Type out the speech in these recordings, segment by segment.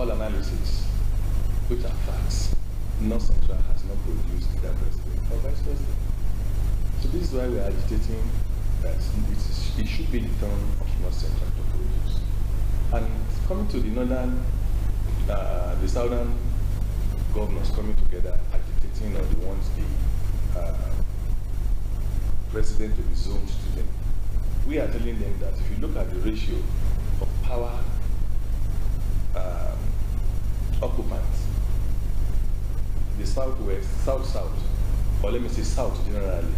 all analysis, which are facts, North Central has not produced either president or vice president. So this is why we are agitating that it should be the turn of North Central to produce. And coming to the northern, the southern governors coming together, agitating or they want the president to be zoned to them. We are telling them that if you look at the ratio of power occupants, the southwest, south-south, or let me say south generally,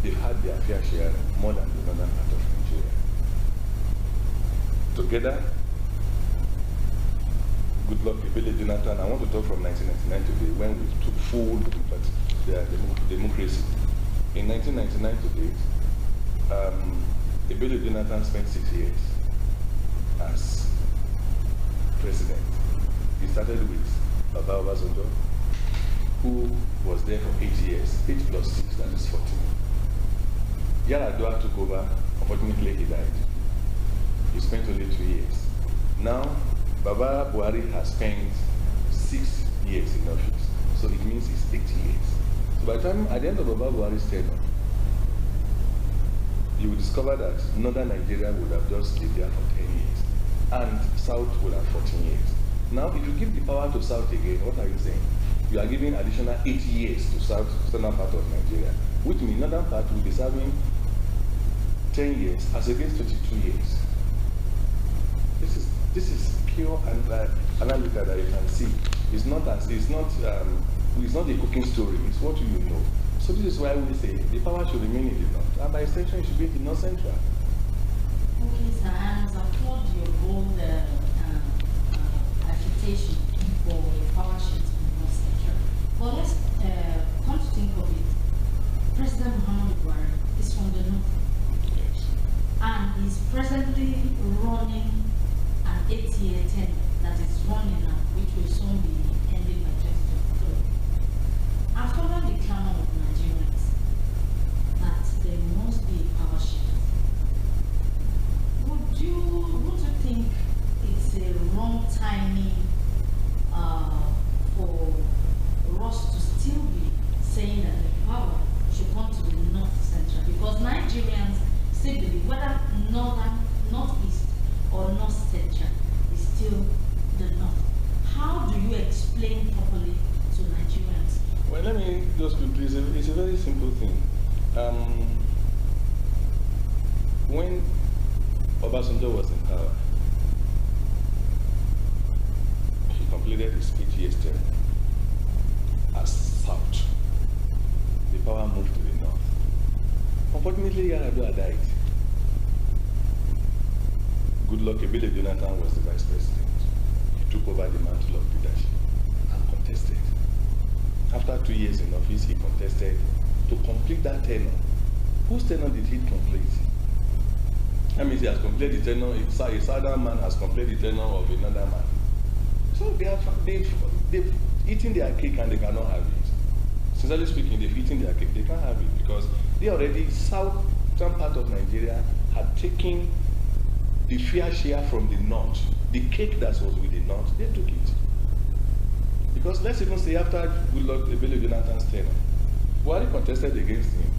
they've had their fair share more than the northern part of Nigeria. Together, good luck, Billy Jonathan. I want to talk from 1999 today when we took full democracy. In 1999 to date, Billy Jonathan spent 6 years as president. He started with Baba Obasanjo, who was there for 8 years. 8 plus 6, that is 14. Yar'Adua took over. Unfortunately, he died. He spent only 2 years. Now, Baba Buhari has spent 6 years in office. So it means it's 8 years. So by the time, at the end of Baba Buhari's tenure, you will discover that northern Nigeria would have just stayed there for 10 years. And south would have 14 years. Now, if you give the power to south again, what are you saying? You are giving additional 8 years to southern part of Nigeria, which means northern part will be serving 10 years as against 22 years. This is pure analytical that you can see. It's not a cooking story. It's what you know. So this is why we say the power should remain in the north, and by extension, it should be in the north central. Okay, sir, and I applaud your bold agitation for a power shift in the north central. But let's come to think of it. President Muhammadu Buhari is from the north. Yes. And is presently running an 8-year term that is running now, which will soon be ending by 2023. And following the clamor of Nigerians that there must be a power shift, would you think it's a wrong timing for us to still be saying that the power should come to the north central? Because Nigerians still believe whether northern, northeast, or north central is still the north. How do you explain properly to Nigerians? Well, let me just quickly, it's a very simple thing. When Obasanjo was in power, he completed his 8 years term as south. The power moved to the north. Unfortunately, Yar'Adua died. Good luck, Billy Jonathan was the vice president. He took over the mantle of leadership and contested. After 2 years in office, he contested to complete that tenure. Whose tenure did he complete? That means he has completed the tenure, a southern man has completed the tenure of another man. So they've eaten their cake and they cannot have it. Sincerely speaking, they've eaten their cake, they can't have it because they already, southern part of Nigeria had taken the fair share from the north. The cake that was with the north, they took it. Because let's even say after Billy Jonathan's tenure, Buhari contested against him.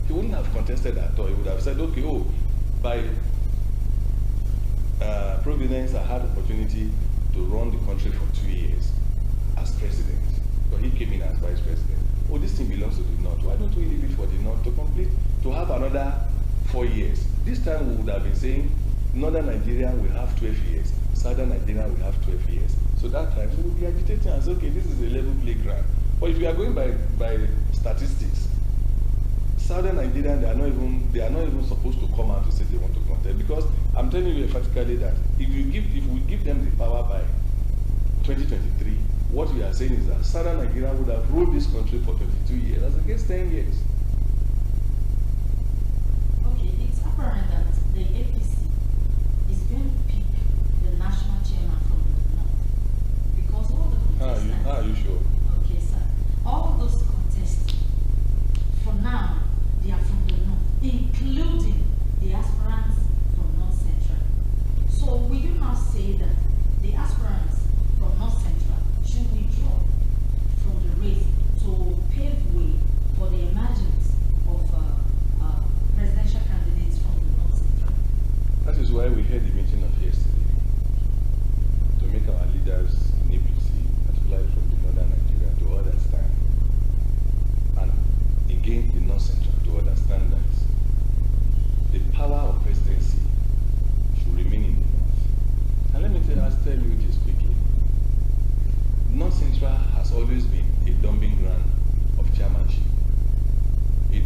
He wouldn't have contested at all. He would have said, okay, by providence, I had opportunity to run the country for 2 years as president. But he came in as vice president. Oh, this thing belongs to the north. Why don't we leave it for the north to complete, to have another 4 years? This time we would have been saying, northern Nigeria will have 12 years, southern Nigeria will have 12 years. So that time we will be agitating and say, okay, this is a level playground. But if you are going by statistics, southern Nigeria, they are not even supposed to come out to say they want to contest, because I'm telling you emphatically that if we give them the power by 2023, what we are saying is that southern Nigeria would have ruled this country for 22 years as against 10 years. Okay, it's apparent that the APC is going to pick the national chairman from the north because all the contestants. How are you sure? Okay, sir. All those contestants, for now, they are from the north, including the aspirants from North Central. So will you now say that the aspirants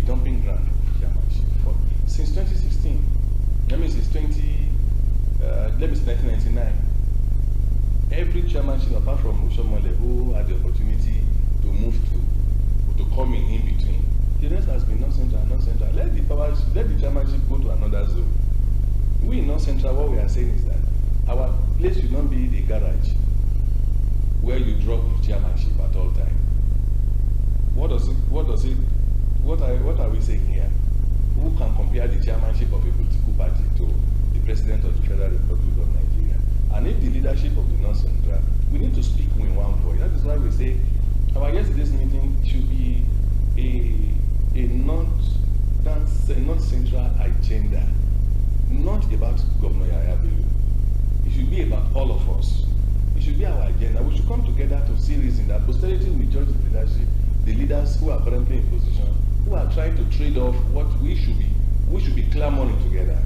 dumping ground of chairmanship. Since 2016, let me say 1999, every chairmanship apart from Oshomole, who had the opportunity to move to come in between, the rest has been North Central, North Central. Let the chairmanship go to another zone. We in North Central, what we are saying is that our place should not be the garage where you drop chairmanship at all time. What are we saying here? Who can compare the chairmanship of a political party to the President of the Federal Republic of Nigeria? And if the leadership of the North Central, we need to speak in one voice. That is why we say our yesterday's meeting should be a North Central agenda, not about Governor Yahya Bello. It should be about all of us. It should be our agenda. We should come together to see reason that posterity will judge the leadership, the leaders who are currently in position, who are trying to trade off what we should be clamoring together.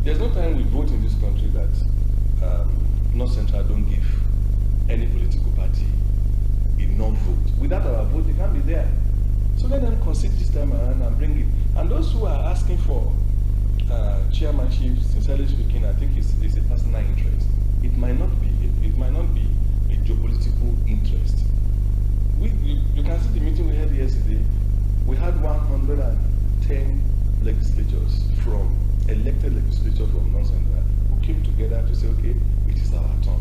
There's no time we vote in this country that North Central don't give any political party enough vote. Without our vote, they can't be there. So let them concede this time around and bring it. And those who are asking for chairmanship, sincerely speaking, I think it's a personal interest. It might not be a geopolitical interest. You can see the meeting we had yesterday. We had 110 legislators elected legislators from North Central who came together to say, okay, it is our turn.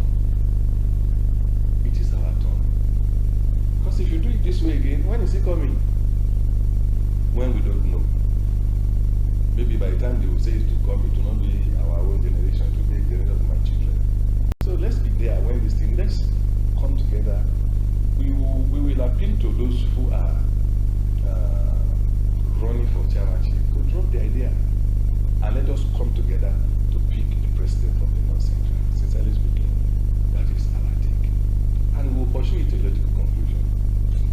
It is our turn. Because if you do it this way again, when is it coming? When we don't know. Maybe by the time they will say it to come, it will not be our own generation, it will be the generation of my children. So let's be there when this thing, let's come together. We will appeal to those who are running for chairmanship to drop the idea and let us come together to pick the president of the North Central. Sincerely speaking, that is our take. And we will pursue it to a logical conclusion.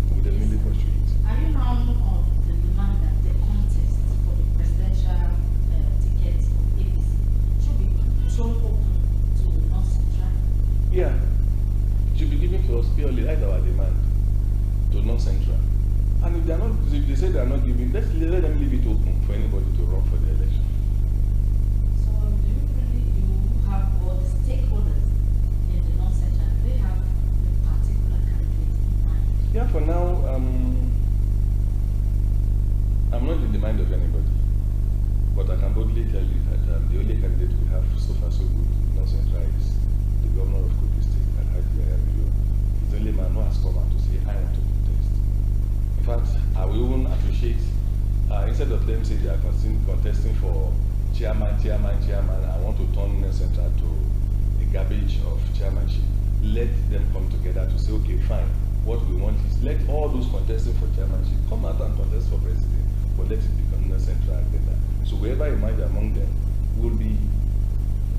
We will definitely pursue it. Are you now on the demand that the contest for the presidential ticket of APC should be thrown open to North Central? Yeah. It should be given to us purely. That's our demand to North Central. And if they say they are not giving, let them leave it open for anybody to run for the election. So do you have all the stakeholders in the North Central, do they have a particular candidate in mind? Yeah, for now, I'm not in the mind of anybody. But I can boldly tell you that the only candidate we have so far so good in North Central is the governor of Kogi State, Alhaji Yahya Bello. He's the only man who has come out to say, I want to contest. In fact, I will even appreciate, instead of them saying they are contesting for chairman, I want to turn North Central to the garbage of chairmanship. Let them come together to say, okay, fine. What we want is let all those contesting for chairmanship come out and contest for president, but let it become North Central agenda. So whoever emerge among them will be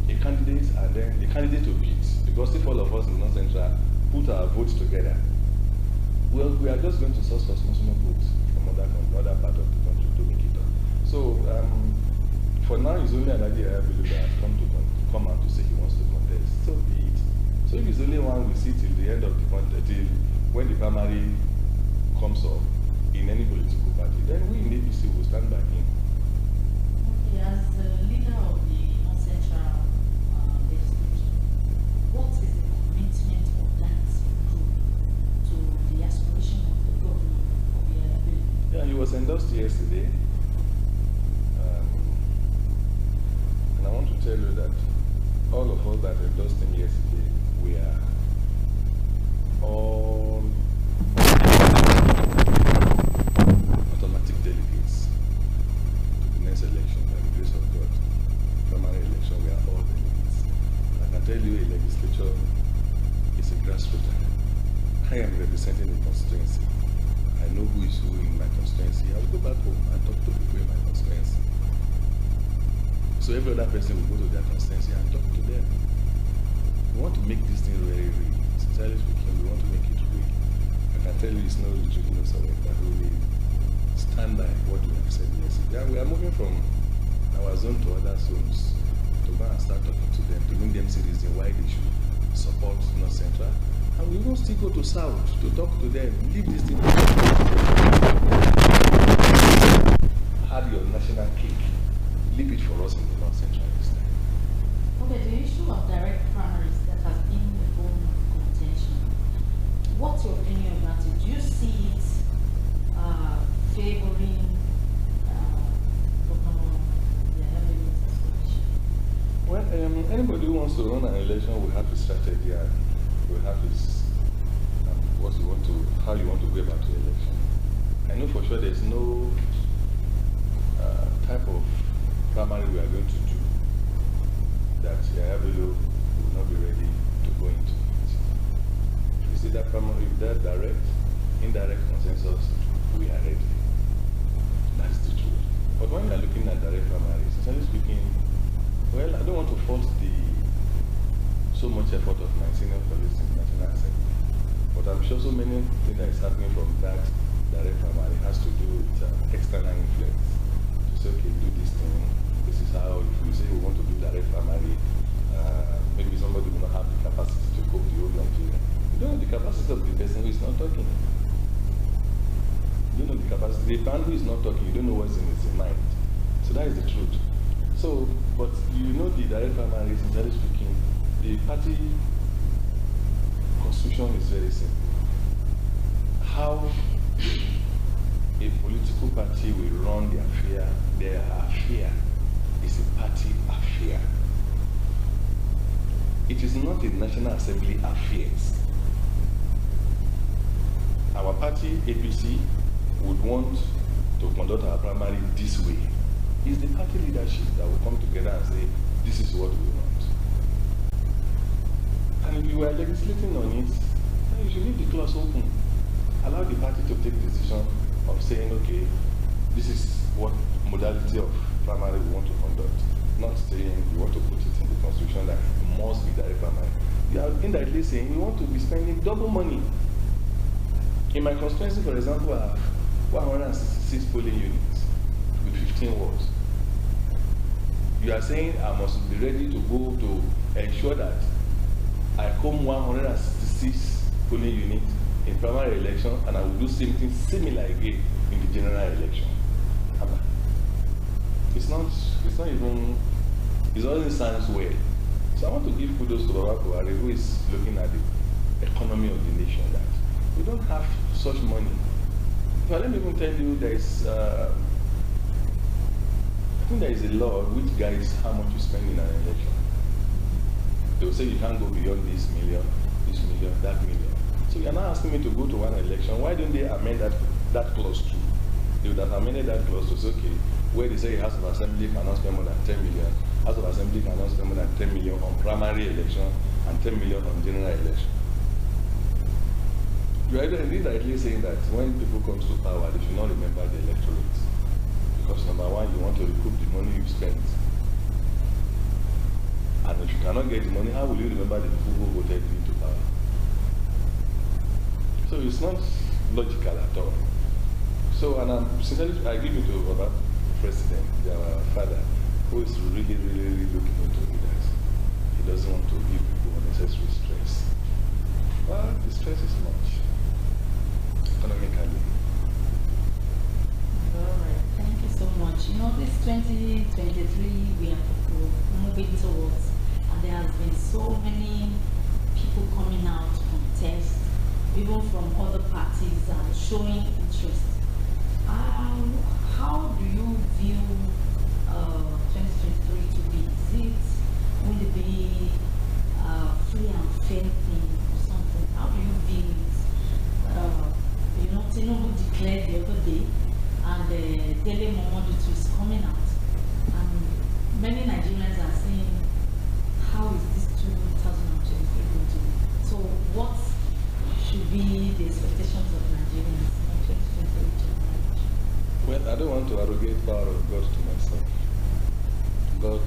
a candidate, and then the candidate to beat. Because if all of us in North Central put our votes together, well, we are just going to source for small votes from other part of the country to make it up. So for now, it's only Alhaji Yahya Bello that has come out to say he wants to contest. So be it. So if it's only one we see till the end of the contest, till when the primary comes up in any political party, then we in APC will stand by him. Okay, as the leader of the North Central legislature, what is the commitment of that group to the aspiration of the governor of the ability? Yeah, he was endorsed yesterday. And I want to tell you that all of us that endorsed him yesterday, we are all automatic delegates to the next election by the grace of God. Primary election, we are all delegates. I can tell you a legislature is a grassroots. I am representing the constituency. I know who is who in my constituency. I will go back home and talk to people in my constituency. So every other person will go to their constituency and talk to them. We want to make this thing very real. Sincerely speaking, we want to make it real. I can tell you it's no retreat, no surrender. We will stand by what we have said yesterday. And we are moving from our zone to other zones to go and start talking to them, to make them see the reason why they should support North Central. And we will still go to South to talk to them. Leave this thing. leave it for us in the North Central this time. Okay, the issue of direct primaries that has been the bone of contention. What's your opinion about it? Do you see it favoring Governor Yahya's aspiration? Well, anybody who wants to run an election will have a strategy and will have his how you want to go about the election. I know for sure there's no type of primary we are going to do that Yahya will not be ready to go into it. You see that primary, if that direct, indirect consensus, we are ready. That's the truth. But when you are looking at direct primaries, essentially speaking, well, I don't want to force so much effort of my senior colleagues in the National Assembly. But I'm sure so many things that is happening from that direct primary has to do with external influence. To say, okay, do this thing. This is how, if we say we want to do direct primary, maybe somebody will not have the capacity to cope the whole Nigeria. You don't know the capacity of the person who is not talking. You don't know the capacity. The man who is not talking, you don't know what's in his mind. So that is the truth. So, but you know the direct primary, sincerely speaking, the party constitution is very simple. How a political party will run their affair is a party affair. It is not a National Assembly affairs. Our party, APC, would want to conduct our primary this way. It's the party leadership that will come together and say, this is what we want. And if you were legislating on it, then you should leave the clause open. Allow the party to take the decision of saying, okay, this is what modality of primary we want to conduct. Not saying we want to put it in the constitution that it must be direct primary. You are indirectly saying we want to be spending double money. In my constituency, for example, I have 166 polling units with 15 wards. You are saying I must be ready to go to ensure that I come 166 polling units in primary election, and I will do something similar again in the general election. It doesn't sound well. So I want to give kudos to Baba Buhari, who is looking at the economy of the nation, that we don't have such money. But let me even tell you, I think there is a law which guides how much you spend in an election. They will say you can't go beyond this million, that million. So you are now asking me to go to one election. Why don't they amend that clause too? They would have amended that clause to say, okay, where they say House of Assembly cannot spend more than 10 million, House of Assembly cannot spend more than 10 million on primary election and 10 million on general election. You are indirectly saying that when people come to power, they should not remember the electorate. Because number one, you want to recoup the money you've spent. And if you cannot get the money, how will you remember the people who voted you into power? So it's not logical at all. So, and I give it to our president, our father, who is really, really, really looking into it. He doesn't want to give people unnecessary stress. But the stress is much, economically. All right, thank you so much. You know, this 2023, we are moving towards, and there has been so many people coming out to contest, even from other parties and showing interest. How do you view 2023 to be? Is it going to be free and fair thing or something? How do you view it? You know, Tinubu declared the other day, and Dele Momodu is coming out, and many Nigerians are saying, how is this 2023 going to be? So what should be the expectations of Nigerians in 2023? Well, I don't want to arrogate power of God to myself. God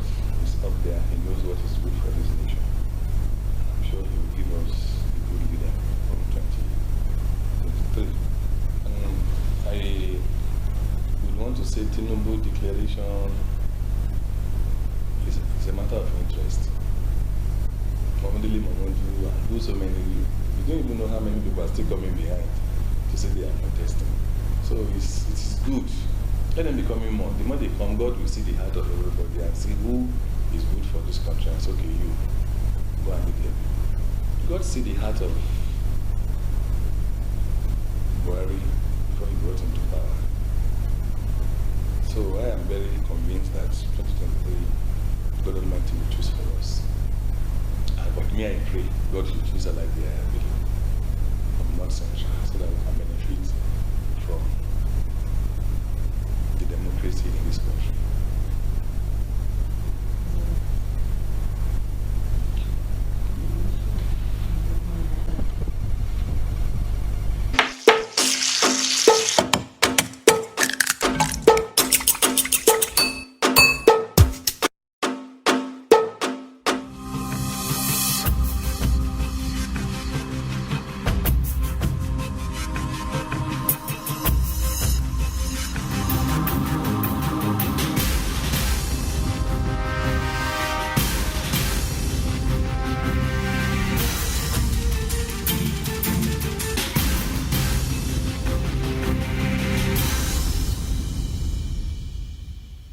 is up there. He knows what is good for this nation. I'm sure He will give us a good leader from 2023. And I would want to say Tinubu declaration is a matter of interest. Mohamedili Momodu and do so many. You don't even know how many people are still coming behind to say they are contesting. So it's good. Let them be coming more. The more they come, God will see the heart of everybody and see who is good for this country. And say, okay, you go and lead them. God see the heart of Buhari before he brought him to power. So I am very convinced that 2023, God Almighty will choose for us. But me, I pray God will choose like the from North Central so that we can make